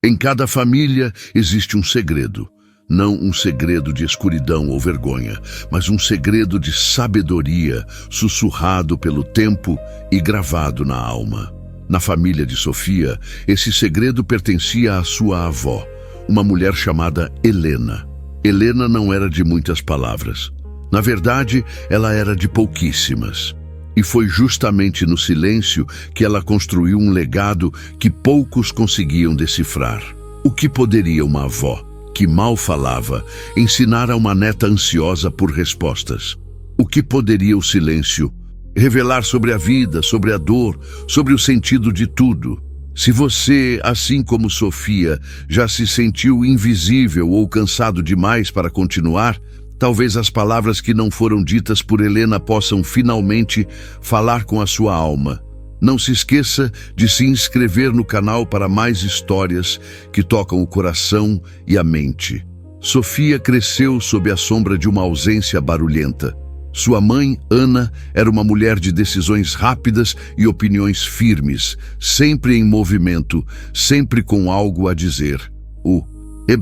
Em cada família existe um segredo. Não um segredo de escuridão ou vergonha, mas um segredo de sabedoria, sussurrado pelo tempo e gravado na alma. Na família de Sofia, esse segredo pertencia à sua avó, uma mulher chamada Helena. Helena não era de muitas palavras. Na verdade, ela era de pouquíssimas. E foi justamente no silêncio que ela construiu um legado que poucos conseguiam decifrar. O que poderia uma avó, que mal falava, ensinar a uma neta ansiosa por respostas? O que poderia o silêncio revelar sobre a vida, sobre a dor, sobre o sentido de tudo? Se você, assim como Sofia, já se sentiu invisível ou cansado demais para continuar, talvez as palavras que não foram ditas por Helena possam finalmente falar com a sua alma. Não se esqueça de se inscrever no canal para mais histórias que tocam o coração e a mente. Sofia cresceu sob a sombra de uma ausência barulhenta. Sua mãe, Ana, era uma mulher de decisões rápidas e opiniões firmes, sempre em movimento, sempre com algo a dizer. O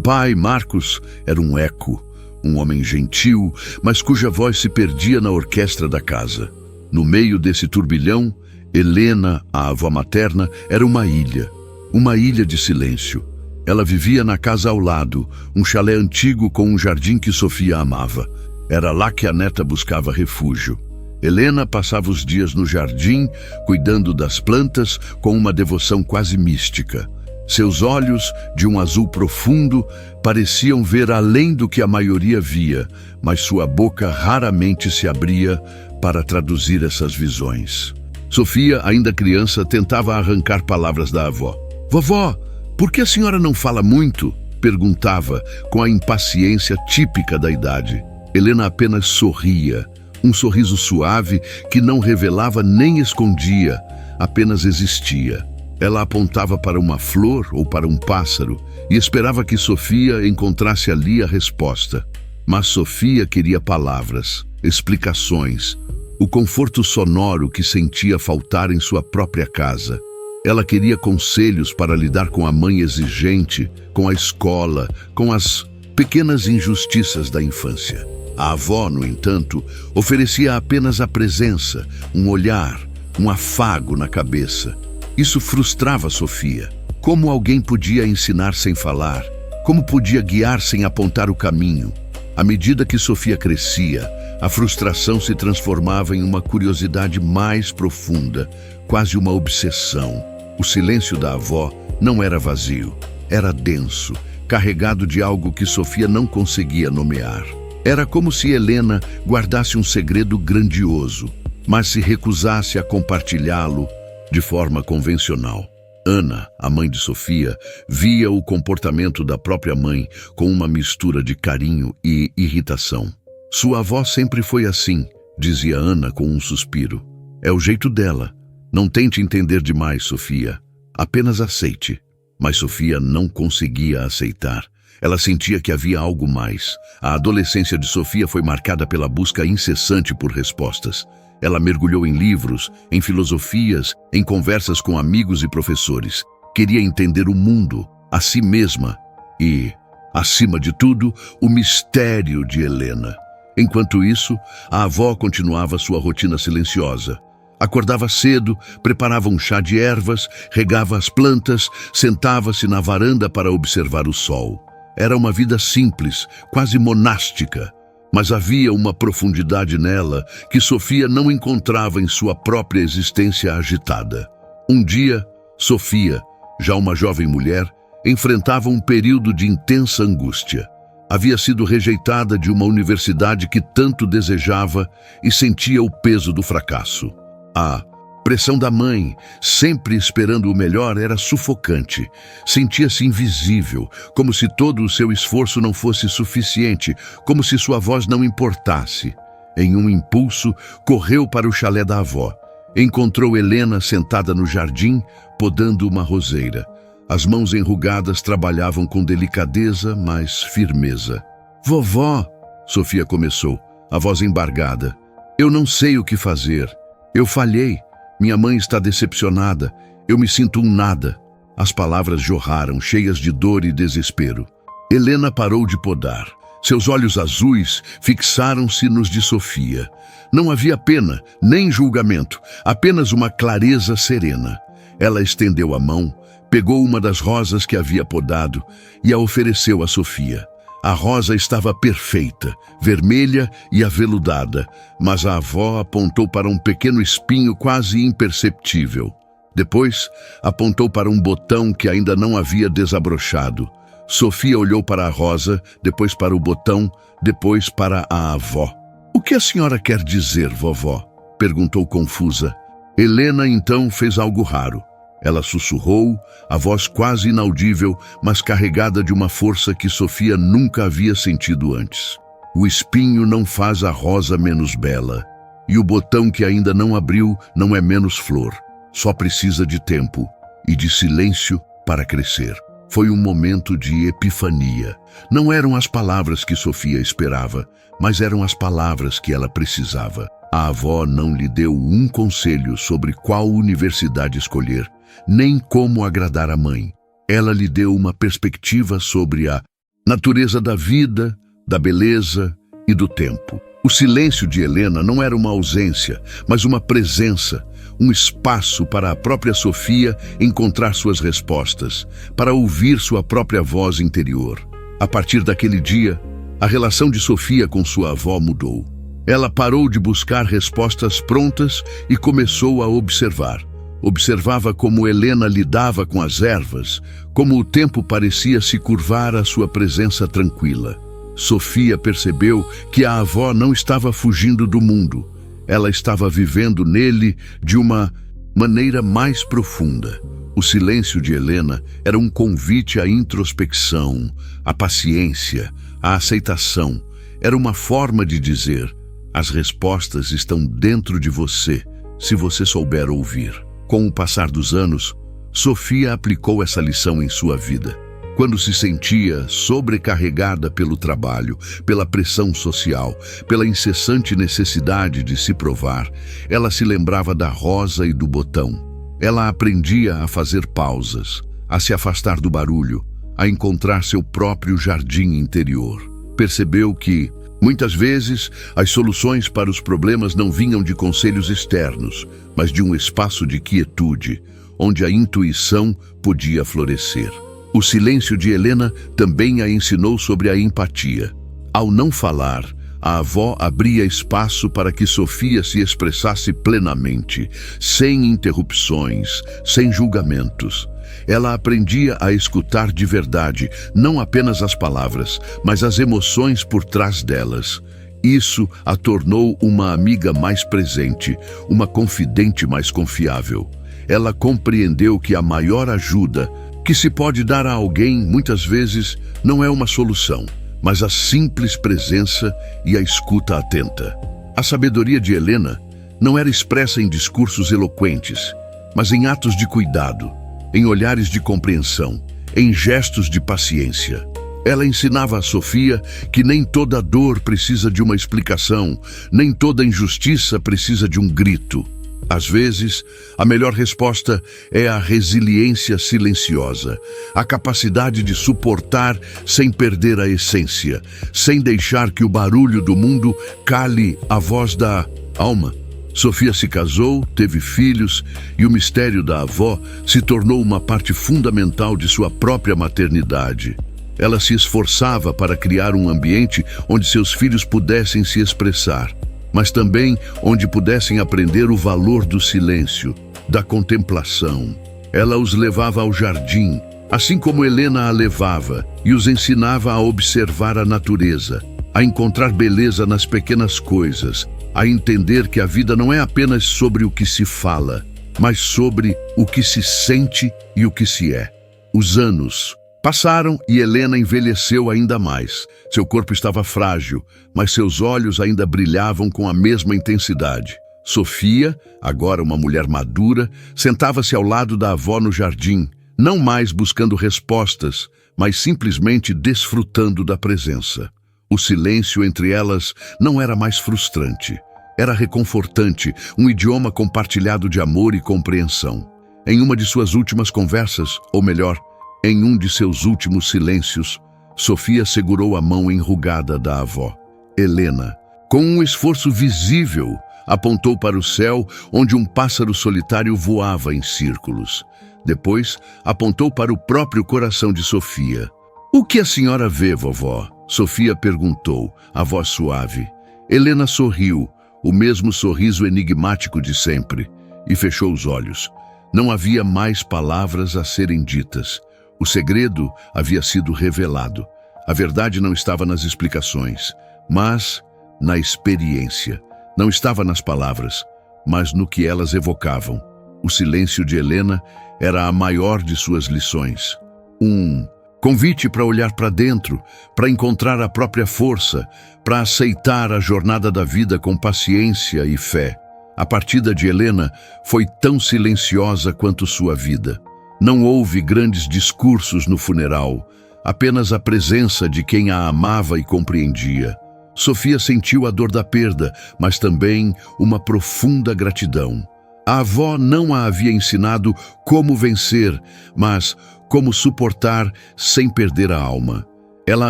pai, Marcos, era um eco, um homem gentil, mas cuja voz se perdia na orquestra da casa. No meio desse turbilhão, Helena, a avó materna, era uma ilha de silêncio. Ela vivia na casa ao lado, um chalé antigo com um jardim que Sofia amava. Era lá que a neta buscava refúgio. Helena passava os dias no jardim, cuidando das plantas com uma devoção quase mística. Seus olhos, de um azul profundo, pareciam ver além do que a maioria via, mas sua boca raramente se abria para traduzir essas visões. Sofia, ainda criança, tentava arrancar palavras da avó. "Vovó, por que a senhora não fala muito?" perguntava, com a impaciência típica da idade. Helena apenas sorria, um sorriso suave que não revelava nem escondia, apenas existia. Ela apontava para uma flor ou para um pássaro e esperava que Sofia encontrasse ali a resposta. Mas Sofia queria palavras, explicações, o conforto sonoro que sentia faltar em sua própria casa. Ela queria conselhos para lidar com a mãe exigente, com a escola, com as pequenas injustiças da infância. A avó, no entanto, oferecia apenas a presença, um olhar, um afago na cabeça. Isso frustrava Sofia. Como alguém podia ensinar sem falar? Como podia guiar sem apontar o caminho? À medida que Sofia crescia, a frustração se transformava em uma curiosidade mais profunda, quase uma obsessão. O silêncio da avó não era vazio, era denso, carregado de algo que Sofia não conseguia nomear. Era como se Helena guardasse um segredo grandioso, mas se recusasse a compartilhá-lo de forma convencional. Ana, a mãe de Sofia, via o comportamento da própria mãe com uma mistura de carinho e irritação. "Sua avó sempre foi assim", dizia Ana com um suspiro. "É o jeito dela. Não tente entender demais, Sofia. Apenas aceite." Mas Sofia não conseguia aceitar. Ela sentia que havia algo mais. A adolescência de Sofia foi marcada pela busca incessante por respostas. Ela mergulhou em livros, em filosofias, em conversas com amigos e professores. Queria entender o mundo, a si mesma e, acima de tudo, o mistério de Helena. Enquanto isso, a avó continuava sua rotina silenciosa. Acordava cedo, preparava um chá de ervas, regava as plantas, sentava-se na varanda para observar o sol. Era uma vida simples, quase monástica, mas havia uma profundidade nela que Sofia não encontrava em sua própria existência agitada. Um dia, Sofia, já uma jovem mulher, enfrentava um período de intensa angústia. Havia sido rejeitada de uma universidade que tanto desejava e sentia o peso do fracasso. A pressão da mãe, sempre esperando o melhor, era sufocante. Sentia-se invisível, como se todo o seu esforço não fosse suficiente, como se sua voz não importasse. Em um impulso, correu para o chalé da avó. Encontrou Helena sentada no jardim, podando uma roseira. As mãos enrugadas trabalhavam com delicadeza, mas firmeza. "Vovó", Sofia começou, a voz embargada. "Eu não sei o que fazer. Eu falhei. Minha mãe está decepcionada. Eu me sinto um nada." As palavras jorraram, cheias de dor e desespero. Helena parou de podar. Seus olhos azuis fixaram-se nos de Sofia. Não havia pena, nem julgamento, apenas uma clareza serena. Ela estendeu a mão, pegou uma das rosas que havia podado e a ofereceu a Sofia. A rosa estava perfeita, vermelha e aveludada, mas a avó apontou para um pequeno espinho quase imperceptível. Depois, apontou para um botão que ainda não havia desabrochado. Sofia olhou para a rosa, depois para o botão, depois para a avó. "O que a senhora quer dizer, vovó?" perguntou confusa. Helena então fez algo raro. Ela sussurrou, a voz quase inaudível, mas carregada de uma força que Sofia nunca havia sentido antes. "O espinho não faz a rosa menos bela, e o botão que ainda não abriu não é menos flor. Só precisa de tempo e de silêncio para crescer." Foi um momento de epifania. Não eram as palavras que Sofia esperava, mas eram as palavras que ela precisava. A avó não lhe deu um conselho sobre qual universidade escolher, nem como agradar a mãe. Ela lhe deu uma perspectiva sobre a natureza da vida, da beleza e do tempo. O silêncio de Helena não era uma ausência, mas uma presença, um espaço para a própria Sofia encontrar suas respostas, para ouvir sua própria voz interior. A partir daquele dia, a relação de Sofia com sua avó mudou. Ela parou de buscar respostas prontas e começou a observar. Observava como Helena lidava com as ervas, como o tempo parecia se curvar à sua presença tranquila. Sofia percebeu que a avó não estava fugindo do mundo. Ela estava vivendo nele de uma maneira mais profunda. O silêncio de Helena era um convite à introspecção, à paciência, à aceitação. Era uma forma de dizer: as respostas estão dentro de você, se você souber ouvir. Com o passar dos anos, Sofia aplicou essa lição em sua vida. Quando se sentia sobrecarregada pelo trabalho, pela pressão social, pela incessante necessidade de se provar, ela se lembrava da rosa e do botão. Ela aprendia a fazer pausas, a se afastar do barulho, a encontrar seu próprio jardim interior. Percebeu que, muitas vezes, as soluções para os problemas não vinham de conselhos externos, mas de um espaço de quietude, onde a intuição podia florescer. O silêncio de Helena também a ensinou sobre a empatia. Ao não falar, a avó abria espaço para que Sofia se expressasse plenamente, sem interrupções, sem julgamentos. Ela aprendia a escutar de verdade, não apenas as palavras, mas as emoções por trás delas. Isso a tornou uma amiga mais presente, uma confidente mais confiável. Ela compreendeu que a maior ajuda que se pode dar a alguém, muitas vezes, não é uma solução, mas a simples presença e a escuta atenta. A sabedoria de Helena não era expressa em discursos eloquentes, mas em atos de cuidado, em olhares de compreensão, em gestos de paciência. Ela ensinava a Sofia que nem toda dor precisa de uma explicação, nem toda injustiça precisa de um grito. Às vezes, a melhor resposta é a resiliência silenciosa, a capacidade de suportar sem perder a essência, sem deixar que o barulho do mundo cale a voz da alma. Sofia se casou, teve filhos e o mistério da avó se tornou uma parte fundamental de sua própria maternidade. Ela se esforçava para criar um ambiente onde seus filhos pudessem se expressar, mas também onde pudessem aprender o valor do silêncio, da contemplação. Ela os levava ao jardim, assim como Helena a levava, e os ensinava a observar a natureza, a encontrar beleza nas pequenas coisas, a entender que a vida não é apenas sobre o que se fala, mas sobre o que se sente e o que se é. Os anos passaram e Helena envelheceu ainda mais. Seu corpo estava frágil, mas seus olhos ainda brilhavam com a mesma intensidade. Sofia, agora uma mulher madura, sentava-se ao lado da avó no jardim, não mais buscando respostas, mas simplesmente desfrutando da presença. O silêncio entre elas não era mais frustrante. Era reconfortante, um idioma compartilhado de amor e compreensão. Em uma de suas últimas conversas, ou melhor, em um de seus últimos silêncios, Sofia segurou a mão enrugada da avó. Helena, com um esforço visível, apontou para o céu, onde um pássaro solitário voava em círculos. Depois, apontou para o próprio coração de Sofia. "O que a senhora vê, vovó?" Sofia perguntou, a voz suave. Helena sorriu, o mesmo sorriso enigmático de sempre, e fechou os olhos. Não havia mais palavras a serem ditas. O segredo havia sido revelado. A verdade não estava nas explicações, mas na experiência. Não estava nas palavras, mas no que elas evocavam. O silêncio de Helena era a maior de suas lições. Um convite para olhar para dentro, para encontrar a própria força, para aceitar a jornada da vida com paciência e fé. A partida de Helena foi tão silenciosa quanto sua vida. Não houve grandes discursos no funeral, apenas a presença de quem a amava e compreendia. Sofia sentiu a dor da perda, mas também uma profunda gratidão. A avó não a havia ensinado como vencer, mas como suportar sem perder a alma. Ela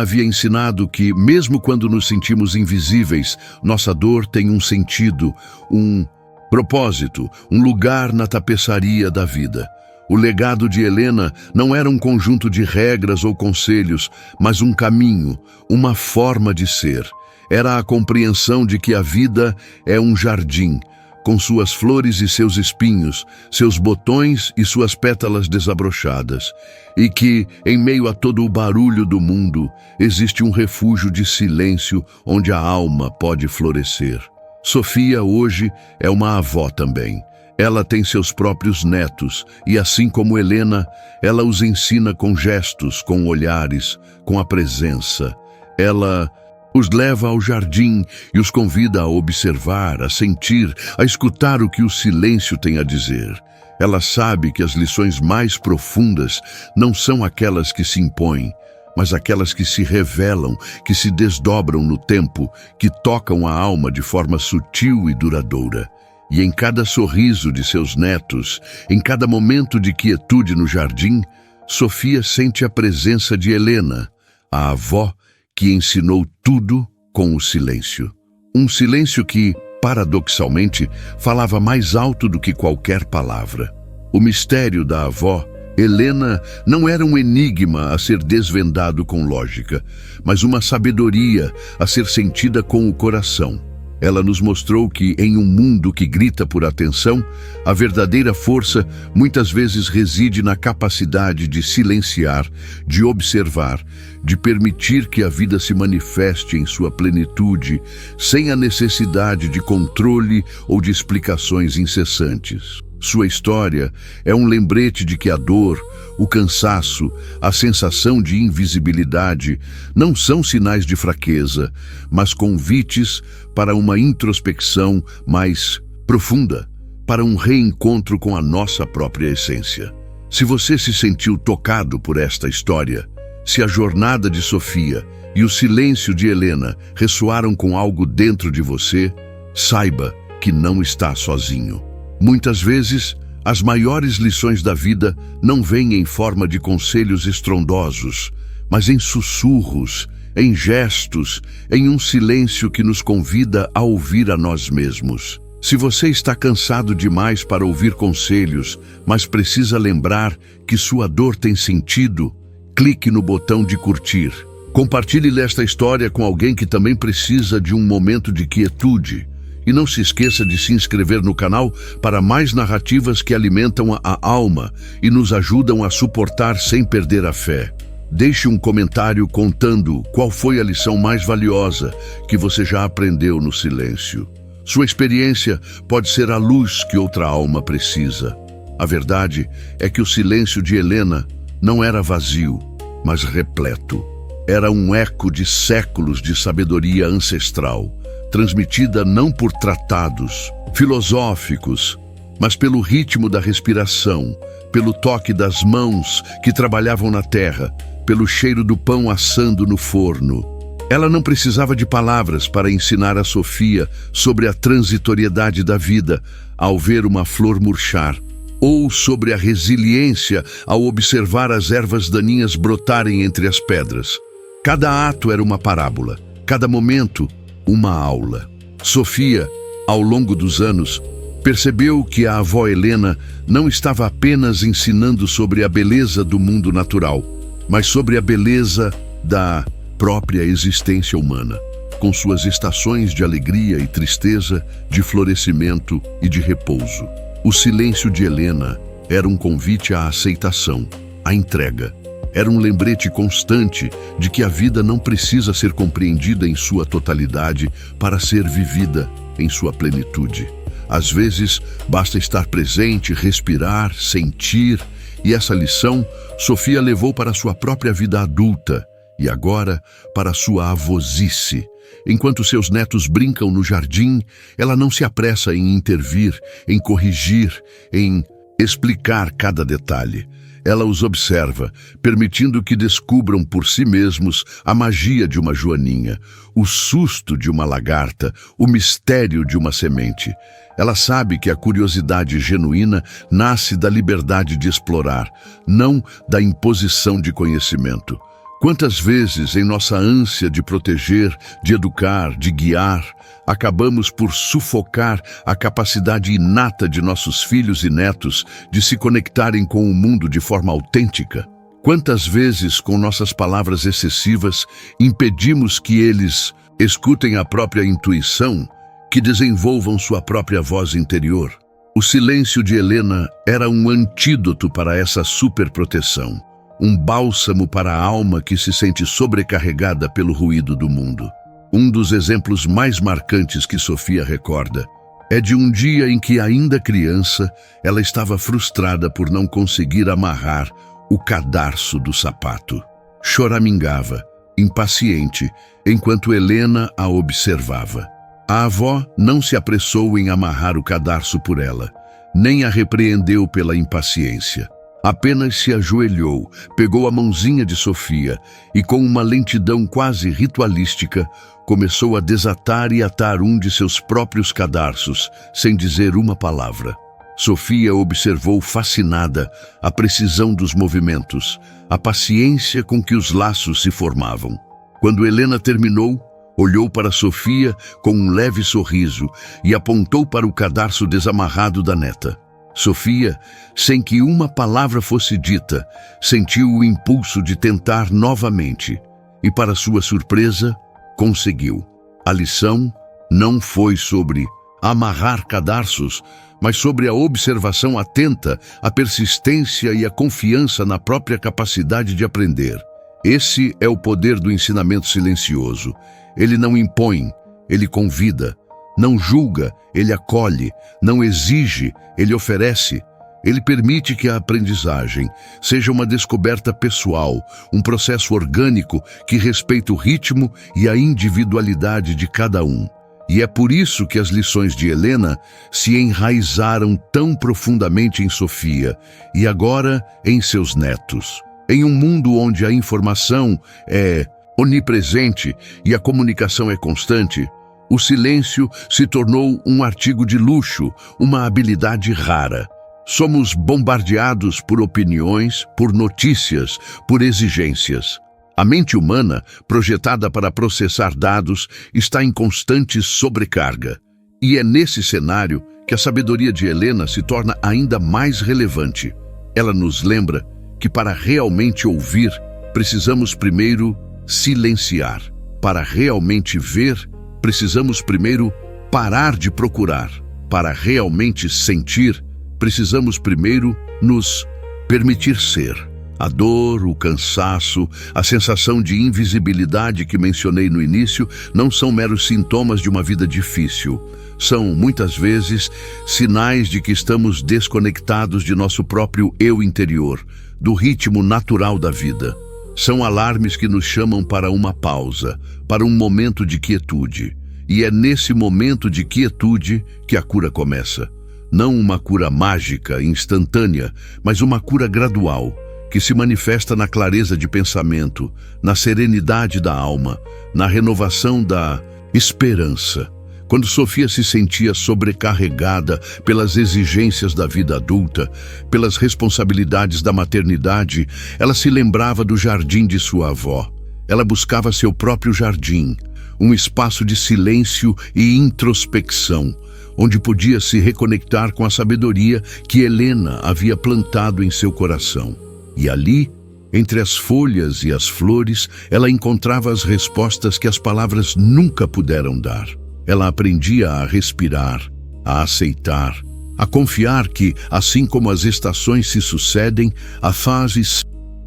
havia ensinado que, mesmo quando nos sentimos invisíveis, nossa dor tem um sentido, um propósito, um lugar na tapeçaria da vida. O legado de Helena não era um conjunto de regras ou conselhos, mas um caminho, uma forma de ser. Era a compreensão de que a vida é um jardim, com suas flores e seus espinhos, seus botões e suas pétalas desabrochadas, e que, em meio a todo o barulho do mundo, existe um refúgio de silêncio onde a alma pode florescer. Sofia hoje é uma avó também. Ela tem seus próprios netos e, assim como Helena, ela os ensina com gestos, com olhares, com a presença. Ela os leva ao jardim e os convida a observar, a sentir, a escutar o que o silêncio tem a dizer. Ela sabe que as lições mais profundas não são aquelas que se impõem, mas aquelas que se revelam, que se desdobram no tempo, que tocam a alma de forma sutil e duradoura. E em cada sorriso de seus netos, em cada momento de quietude no jardim, Sofia sente a presença de Helena, a avó que ensinou tudo com o silêncio. Um silêncio que, paradoxalmente, falava mais alto do que qualquer palavra. O mistério da avó, Helena, não era um enigma a ser desvendado com lógica, mas uma sabedoria a ser sentida com o coração. Ela nos mostrou que, em um mundo que grita por atenção, a verdadeira força muitas vezes reside na capacidade de silenciar, de observar, de permitir que a vida se manifeste em sua plenitude, sem a necessidade de controle ou de explicações incessantes. Sua história é um lembrete de que a dor, o cansaço, a sensação de invisibilidade não são sinais de fraqueza, mas convites para uma introspecção mais profunda, para um reencontro com a nossa própria essência. Se você se sentiu tocado por esta história, se a jornada de Sofia e o silêncio de Helena ressoaram com algo dentro de você, saiba que não está sozinho. Muitas vezes, as maiores lições da vida não vêm em forma de conselhos estrondosos, mas em sussurros, em gestos, em um silêncio que nos convida a ouvir a nós mesmos. Se você está cansado demais para ouvir conselhos, mas precisa lembrar que sua dor tem sentido, clique no botão de curtir. Compartilhe esta história com alguém que também precisa de um momento de quietude. E não se esqueça de se inscrever no canal para mais narrativas que alimentam a alma e nos ajudam a suportar sem perder a fé. Deixe um comentário contando qual foi a lição mais valiosa que você já aprendeu no silêncio. Sua experiência pode ser a luz que outra alma precisa. A verdade é que o silêncio de Helena não era vazio, mas repleto. Era um eco de séculos de sabedoria ancestral, transmitida não por tratados filosóficos, mas pelo ritmo da respiração, pelo toque das mãos que trabalhavam na terra, pelo cheiro do pão assando no forno. Ela não precisava de palavras para ensinar a Sofia sobre a transitoriedade da vida ao ver uma flor murchar, ou sobre a resiliência ao observar as ervas daninhas brotarem entre as pedras. Cada ato era uma parábola, cada momento uma aula. Sofia, ao longo dos anos, percebeu que a avó Helena não estava apenas ensinando sobre a beleza do mundo natural, mas sobre a beleza da própria existência humana, com suas estações de alegria e tristeza, de florescimento e de repouso. O silêncio de Helena era um convite à aceitação, à entrega. Era um lembrete constante de que a vida não precisa ser compreendida em sua totalidade para ser vivida em sua plenitude. Às vezes, basta estar presente, respirar, sentir, e essa lição Sofia levou para sua própria vida adulta e agora para sua avosice. Enquanto seus netos brincam no jardim, ela não se apressa em intervir, em corrigir, em explicar cada detalhe. Ela os observa, permitindo que descubram por si mesmos a magia de uma joaninha, o susto de uma lagarta, o mistério de uma semente. Ela sabe que a curiosidade genuína nasce da liberdade de explorar, não da imposição de conhecimento. Quantas vezes, em nossa ânsia de proteger, de educar, de guiar, acabamos por sufocar a capacidade inata de nossos filhos e netos de se conectarem com o mundo de forma autêntica? Quantas vezes, com nossas palavras excessivas, impedimos que eles escutem a própria intuição, que desenvolvam sua própria voz interior? O silêncio de Helena era um antídoto para essa superproteção. Um bálsamo para a alma que se sente sobrecarregada pelo ruído do mundo. Um dos exemplos mais marcantes que Sofia recorda é de um dia em que, ainda criança, ela estava frustrada por não conseguir amarrar o cadarço do sapato. Choramingava, impaciente, enquanto Helena a observava. A avó não se apressou em amarrar o cadarço por ela, nem a repreendeu pela impaciência. Apenas se ajoelhou, pegou a mãozinha de Sofia e, com uma lentidão quase ritualística, começou a desatar e atar um de seus próprios cadarços, sem dizer uma palavra. Sofia observou fascinada a precisão dos movimentos, a paciência com que os laços se formavam. Quando Helena terminou, olhou para Sofia com um leve sorriso e apontou para o cadarço desamarrado da neta. Sofia, sem que uma palavra fosse dita, sentiu o impulso de tentar novamente e, para sua surpresa, conseguiu. A lição não foi sobre amarrar cadarços, mas sobre a observação atenta, a persistência e a confiança na própria capacidade de aprender. Esse é o poder do ensinamento silencioso. Ele não impõe, ele convida. Não julga, ele acolhe. Não exige, ele oferece. Ele permite que a aprendizagem seja uma descoberta pessoal, um processo orgânico que respeita o ritmo e a individualidade de cada um. E é por isso que as lições de Helena se enraizaram tão profundamente em Sofia e agora em seus netos. Em um mundo onde a informação é onipresente e a comunicação é constante, o silêncio se tornou um artigo de luxo, uma habilidade rara. Somos bombardeados por opiniões, por notícias, por exigências. A mente humana, projetada para processar dados, está em constante sobrecarga. E é nesse cenário que a sabedoria de Helena se torna ainda mais relevante. Ela nos lembra que para realmente ouvir, precisamos primeiro silenciar. Para realmente ver, precisamos primeiro parar de procurar. Para realmente sentir, precisamos primeiro nos permitir ser. A dor, o cansaço, a sensação de invisibilidade que mencionei no início não são meros sintomas de uma vida difícil. São, muitas vezes, sinais de que estamos desconectados de nosso próprio eu interior, do ritmo natural da vida. São alarmes que nos chamam para uma pausa, para um momento de quietude. E é nesse momento de quietude que a cura começa. Não uma cura mágica, instantânea, mas uma cura gradual, que se manifesta na clareza de pensamento, na serenidade da alma, na renovação da esperança. Quando Sofia se sentia sobrecarregada pelas exigências da vida adulta, pelas responsabilidades da maternidade, ela se lembrava do jardim de sua avó. Ela buscava seu próprio jardim, um espaço de silêncio e introspecção, onde podia se reconectar com a sabedoria que Helena havia plantado em seu coração. E ali, entre as folhas e as flores, ela encontrava as respostas que as palavras nunca puderam dar. Ela aprendia a respirar, a aceitar, a confiar que, assim como as estações se sucedem, a fase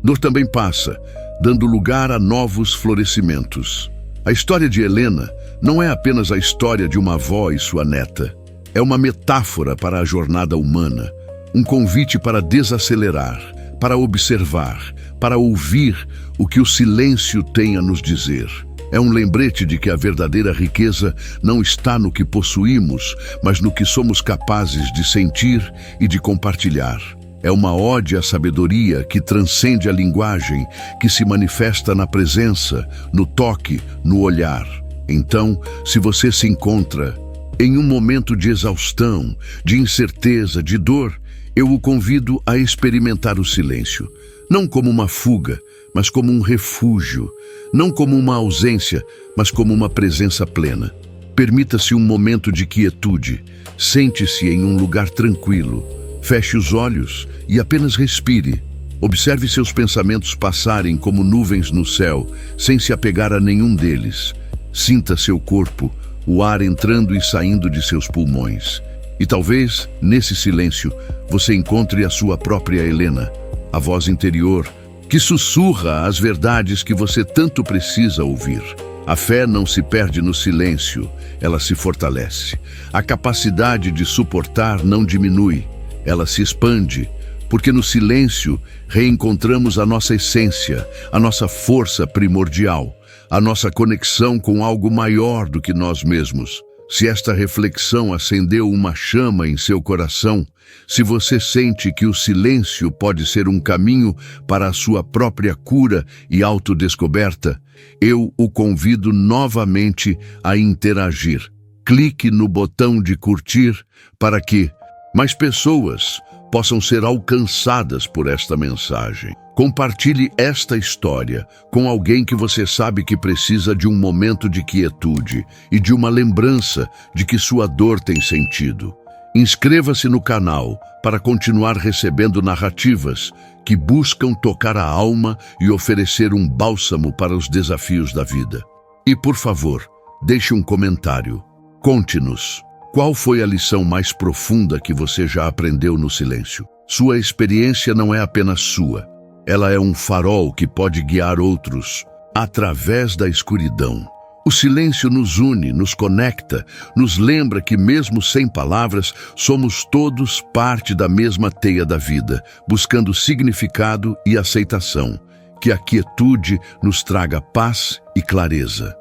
dor também passa, dando lugar a novos florescimentos. A história de Helena não é apenas a história de uma avó e sua neta. É uma metáfora para a jornada humana, um convite para desacelerar, para observar, para ouvir o que o silêncio tem a nos dizer. É um lembrete de que a verdadeira riqueza não está no que possuímos, mas no que somos capazes de sentir e de compartilhar. É uma ode à sabedoria que transcende a linguagem, que se manifesta na presença, no toque, no olhar. Então, se você se encontra em um momento de exaustão, de incerteza, de dor, eu o convido a experimentar o silêncio, não como uma fuga, mas como um refúgio, não como uma ausência, mas como uma presença plena. Permita-se um momento de quietude, sente-se em um lugar tranquilo, feche os olhos e apenas respire. Observe seus pensamentos passarem como nuvens no céu, sem se apegar a nenhum deles. Sinta seu corpo, o ar entrando e saindo de seus pulmões. E talvez, nesse silêncio, você encontre a sua própria Helena, a voz interior, que sussurra as verdades que você tanto precisa ouvir. A fé não se perde no silêncio, ela se fortalece. A capacidade de suportar não diminui, ela se expande, porque no silêncio reencontramos a nossa essência, a nossa força primordial, a nossa conexão com algo maior do que nós mesmos. Se esta reflexão acendeu uma chama em seu coração, se você sente que o silêncio pode ser um caminho para a sua própria cura e autodescoberta, eu o convido novamente a interagir. Clique no botão de curtir para que mais pessoas possam ser alcançadas por esta mensagem. Compartilhe esta história com alguém que você sabe que precisa de um momento de quietude e de uma lembrança de que sua dor tem sentido. Inscreva-se no canal para continuar recebendo narrativas que buscam tocar a alma e oferecer um bálsamo para os desafios da vida. E, por favor, deixe um comentário. Conte-nos, qual foi a lição mais profunda que você já aprendeu no silêncio? Sua experiência não é apenas sua. Ela é um farol que pode guiar outros através da escuridão. O silêncio nos une, nos conecta, nos lembra que mesmo sem palavras, somos todos parte da mesma teia da vida, buscando significado e aceitação. Que a quietude nos traga paz e clareza.